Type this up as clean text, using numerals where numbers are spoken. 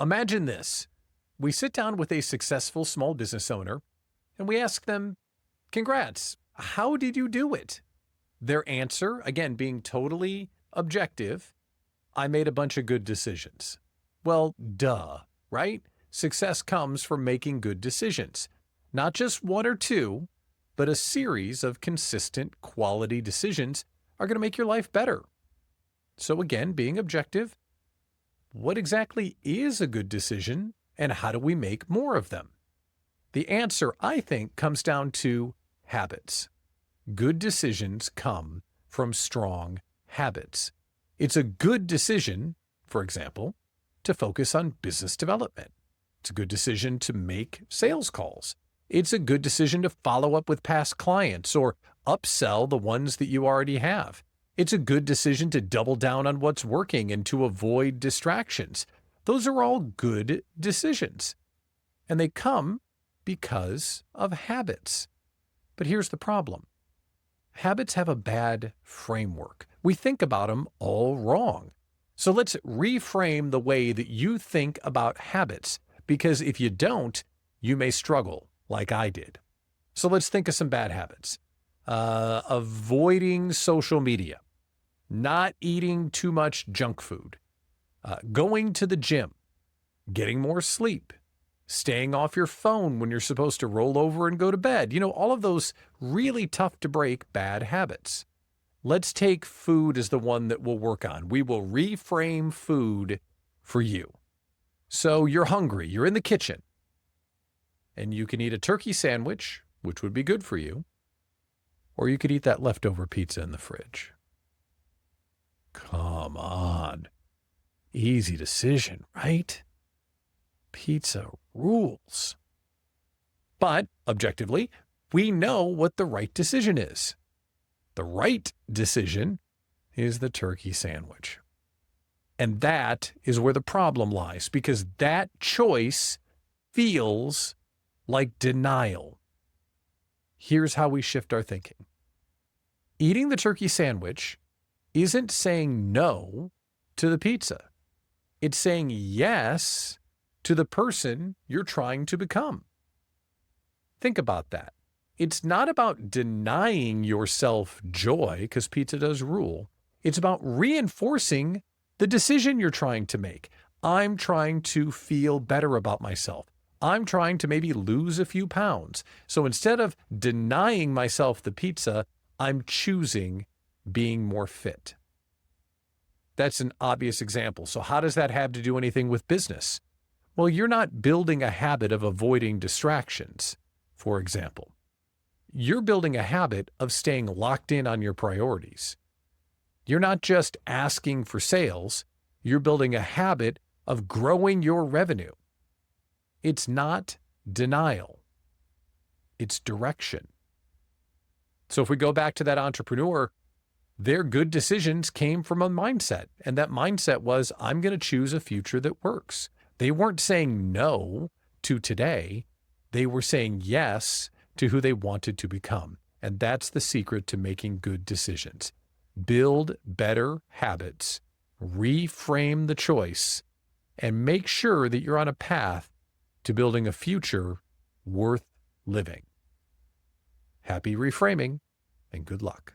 Imagine this. We sit down with a successful small business owner and we ask them, Congrats, how did you do it? Their answer, again, being totally objective, I made a bunch of good decisions. Well, duh, right? Success comes from making good decisions. Not just one or two, but a series of consistent quality decisions are going to make your life better. So, again, being objective, what exactly is a good decision and how do we make more of them? The answer, I think, comes down to habits. Good decisions come from strong habits. It's a good decision, for example, to focus on business development. It's a good decision to make sales calls. It's a good decision to follow up with past clients or upsell the ones that you already have. It's a good decision to double down on what's working and to avoid distractions. Those are all good decisions. And they come because of habits. But here's the problem. Habits have a bad framework. We think about them all wrong. So let's reframe the way that you think about habits, because if you don't, you may struggle like I did. So let's think of some bad habits. Avoiding social media, not eating too much junk food, going to the gym, getting more sleep, staying off your phone when you're supposed to roll over and go to bed. All of those really tough to break bad habits. Let's take food as the one that we'll work on. We will reframe food for you. So you're hungry, you're in the kitchen, and you can eat a turkey sandwich, which would be good for you, or you could eat that leftover pizza in the fridge. Come on. Easy decision, right? Pizza rules. But objectively, we know what the right decision is. The right decision is the turkey sandwich. And that is where the problem lies, because that choice feels like denial. Here's how we shift our thinking. Eating the turkey sandwich isn't saying no to the pizza. It's saying yes to the person you're trying to become. Think about that. It's not about denying yourself joy, because pizza does rule. It's about reinforcing the decision you're trying to make. I'm trying to feel better about myself. I'm trying to maybe lose a few pounds. So instead of denying myself the pizza, I'm choosing being more fit. That's an obvious example. So how does that have to do anything with business? Well, you're not building a habit of avoiding distractions, for example. You're building a habit of staying locked in on your priorities. You're not just asking for sales, you're building a habit of growing your revenue. It's not denial, it's direction. So if we go back to that entrepreneur, their good decisions came from a mindset, and that mindset was, I'm going to choose a future that works. They weren't saying no to today, they were saying yes to who they wanted to become. And that's the secret to making good decisions. Build better habits, reframe the choice, and make sure that you're on a path to building a future worth living. Happy reframing and good luck.